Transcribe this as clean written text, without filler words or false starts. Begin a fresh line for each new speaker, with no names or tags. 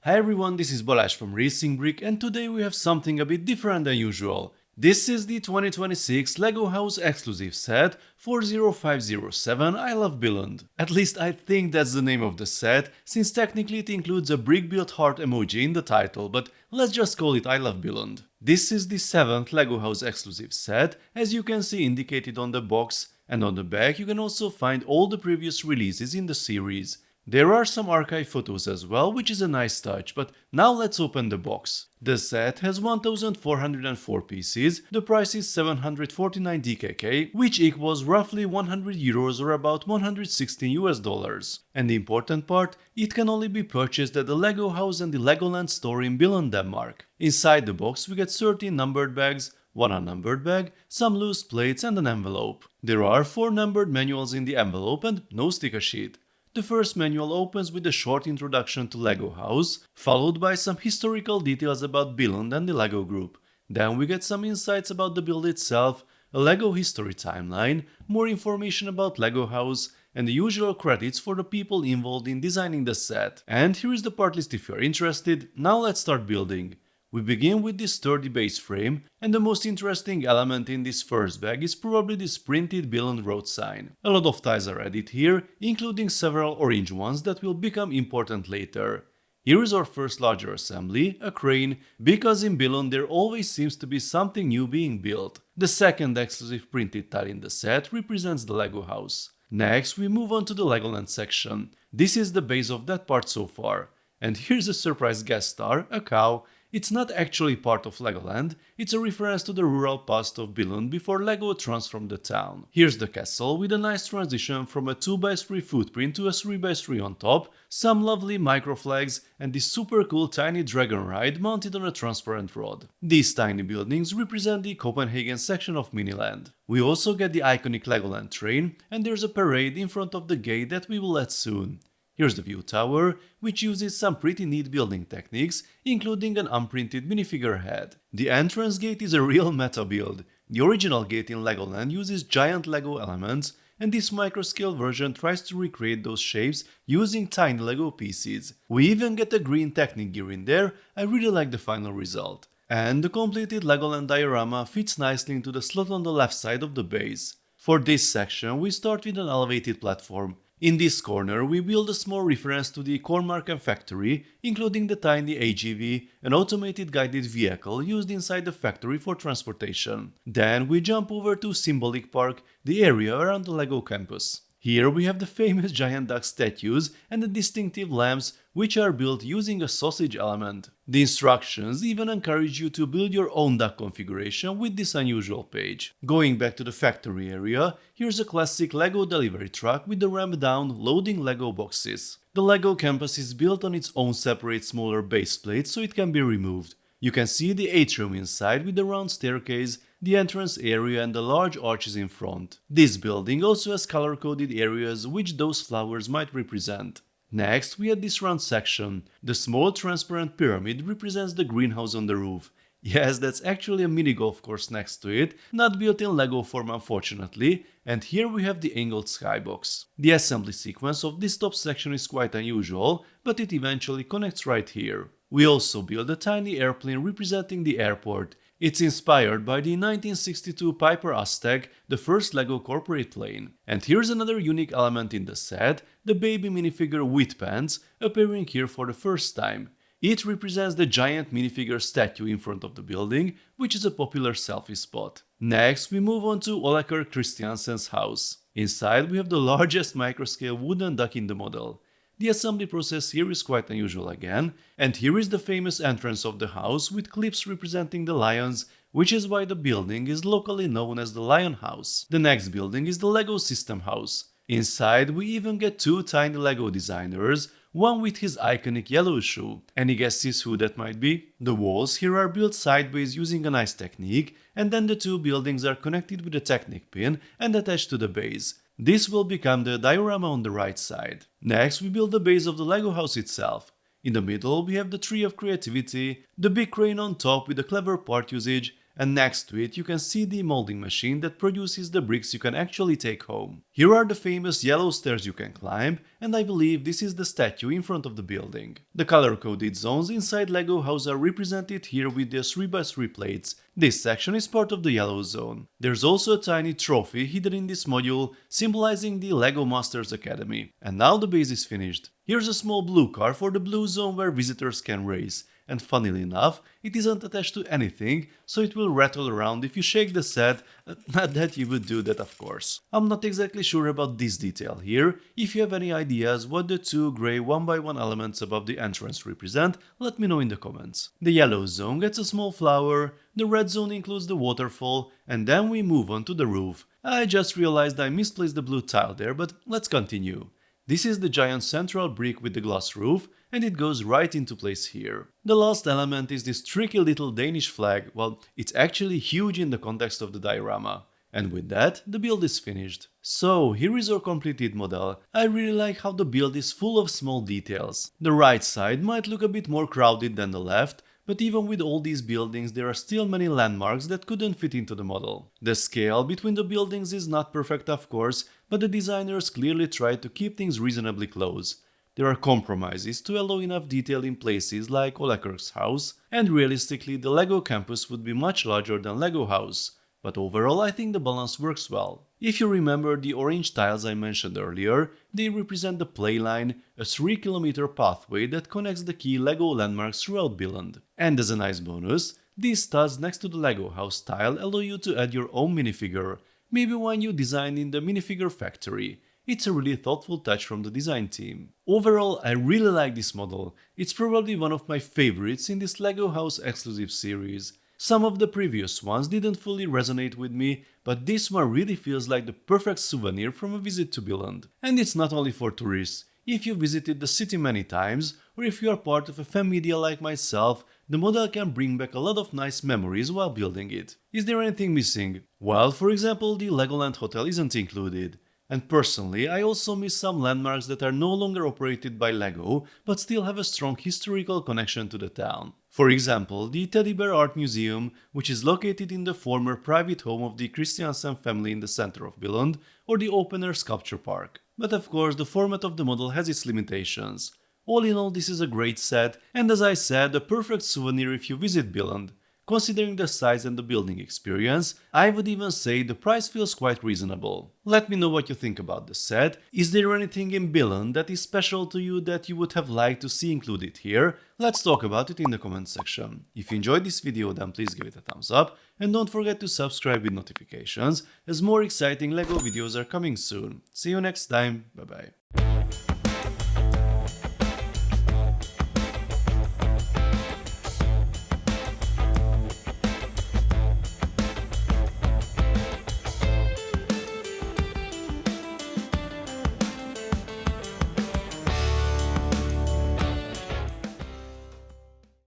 Hi everyone, this is Balázs from RacingBrick and today we have something a bit different than usual. This is the 2026 LEGO House exclusive set 40507 I Love Billund. At least I think that's the name of the set, since technically it includes a brick-built heart emoji in the title, but let's just call it I Love Billund. This is the 7th LEGO House exclusive set, as you can see indicated on the box, and on the back you can also find all the previous releases in the series. There are some archive photos as well, which is a nice touch, but now let's open the box. The set has 1404 pieces, the price is 749 DKK, which equals roughly 100 euros or about 116 US dollars. And the important part, it can only be purchased at the LEGO House and the Legoland store in Billund, Denmark. Inside the box we get 13 numbered bags, one unnumbered bag, some loose plates and an envelope. There are 4 numbered manuals in the envelope and no sticker sheet. The first manual opens with a short introduction to LEGO House, followed by some historical details about Billund and the LEGO Group. Then we get some insights about the build itself, a LEGO history timeline, more information about LEGO House, and the usual credits for the people involved in designing the set. And here is the part list if you're interested. Now let's start building. We begin with this sturdy base frame, and the most interesting element in this first bag is probably this printed Billund road sign. A lot of ties are added here, including several orange ones that will become important later. Here is our first larger assembly, a crane, because in Billund there always seems to be something new being built. The second exclusive printed tile in the set represents the LEGO House. Next we move on to the Legoland section. This is the base of that part so far. And here's a surprise guest star, a cow. It's not actually part of Legoland, it's a reference to the rural past of Billund before LEGO transformed the town. Here's the castle with a nice transition from a 2x3 footprint to a 3x3 on top, some lovely micro flags, and this super cool tiny dragon ride mounted on a transparent rod. These tiny buildings represent the Copenhagen section of Miniland. We also get the iconic Legoland train, and there's a parade in front of the gate that we will add soon. Here's the view tower, which uses some pretty neat building techniques, including an unprinted minifigure head. The entrance gate is a real meta build. The original gate in Legoland uses giant Lego elements, and this microscale version tries to recreate those shapes using tiny Lego pieces. We even get a green Technic gear in there. I really like the final result. And the completed Legoland diorama fits nicely into the slot on the left side of the base. For this section we start with an elevated platform. In this corner we build a small reference to the Kornmarken factory, including the tiny AGV, an automated guided vehicle used inside the factory for transportation. Then we jump over to Symbolic Park, the area around the LEGO campus. Here we have the famous giant duck statues and the distinctive lamps, which are built using a sausage element. The instructions even encourage you to build your own duck configuration with this unusual page. Going back to the factory area, here's a classic LEGO delivery truck with the ramp down loading LEGO boxes. The LEGO campus is built on its own separate smaller base plate so it can be removed. You can see the atrium inside with the round staircase, the entrance area and the large arches in front. This building also has color-coded areas which those flowers might represent. Next we have this round section. The small transparent pyramid represents the greenhouse on the roof. Yes, that's actually a mini golf course next to it, not built in LEGO form unfortunately, and here we have the angled skybox. The assembly sequence of this top section is quite unusual, but it eventually connects right here. We also build a tiny airplane representing the airport. It's inspired by the 1962 Piper Aztec, the first LEGO corporate plane. And here's another unique element in the set, the baby minifigure with pants, appearing here for the first time. It represents the giant minifigure statue in front of the building, which is a popular selfie spot. Next we move on to Olaker Christiansen's house. Inside we have the largest microscale wooden duck in the model. The assembly process here is quite unusual again, and here is the famous entrance of the house with clips representing the lions, which is why the building is locally known as the Lion House. The next building is the LEGO System House. Inside we even get 2 tiny LEGO designers, one with his iconic yellow shoe. Any guesses who that might be? The walls here are built sideways using a nice technique, and then the 2 buildings are connected with a Technic pin and attached to the base. This will become the diorama on the right side. Next we build the base of the LEGO house itself. In the middle we have the tree of creativity, the big crane on top with a clever part usage, and next to it you can see the molding machine that produces the bricks you can actually take home. Here are the famous yellow stairs you can climb, and I believe this is the statue in front of the building. The color-coded zones inside Lego house are represented here with the 3x3 plates. This section is part of the yellow zone. There's also a tiny trophy hidden in this module, symbolizing the Lego Masters Academy. And now the base is finished. Here's a small blue car for the blue zone where visitors can race. And funnily enough, it isn't attached to anything, so it will rattle around if you shake the set. Not that you would do that, of course. I'm not exactly sure about this detail here. If you have any ideas what the two grey 1x1 elements above the entrance represent, let me know in the comments. The yellow zone gets a small flower, the red zone includes the waterfall, and then we move on to the roof. I just realized I misplaced the blue tile there, but let's continue. This is the giant central brick with the glass roof, and it goes right into place here. The last element is this tricky little Danish flag. Well, it's actually huge in the context of the diorama. And with that, the build is finished. So, here is our completed model. I really like how the build is full of small details. The right side might look a bit more crowded than the left, but even with all these buildings there are still many landmarks that couldn't fit into the model. The scale between the buildings is not perfect of course, but the designers clearly tried to keep things reasonably close. There are compromises to allow enough detail in places like Olekerk's house, and realistically the Lego campus would be much larger than Lego house. But overall I think the balance works well. If you remember the orange tiles I mentioned earlier, they represent the playline, a 3-kilometer pathway that connects the key Lego landmarks throughout Billund. And as a nice bonus, these studs next to the Lego house tile allow you to add your own minifigure, maybe one you designed in the minifigure factory. It's a really thoughtful touch from the design team. Overall, I really like this model. It's probably one of my favorites in this Lego house exclusive series. Some of the previous ones didn't fully resonate with me, but this one really feels like the perfect souvenir from a visit to Billund. And it's not only for tourists. If you visited the city many times, or if you are part of a fan media like myself, the model can bring back a lot of nice memories while building it. Is there anything missing? Well, for example, the Legoland hotel isn't included. And personally, I also miss some landmarks that are no longer operated by Lego, but still have a strong historical connection to the town. For example, the Teddy Bear Art Museum, which is located in the former private home of the Christiansen family in the center of Billund, or the open-air sculpture park. But of course, the format of the model has its limitations. All in all, this is a great set, and as I said, a perfect souvenir if you visit Billund. Considering the size and the building experience, I would even say the price feels quite reasonable. Let me know what you think about the set. Is there anything in Billund that is special to you that you would have liked to see included here? Let's talk about it in the comment section. If you enjoyed this video, then please give it a thumbs up and don't forget to subscribe with notifications, as more exciting Lego videos are coming soon. See you next time, bye bye.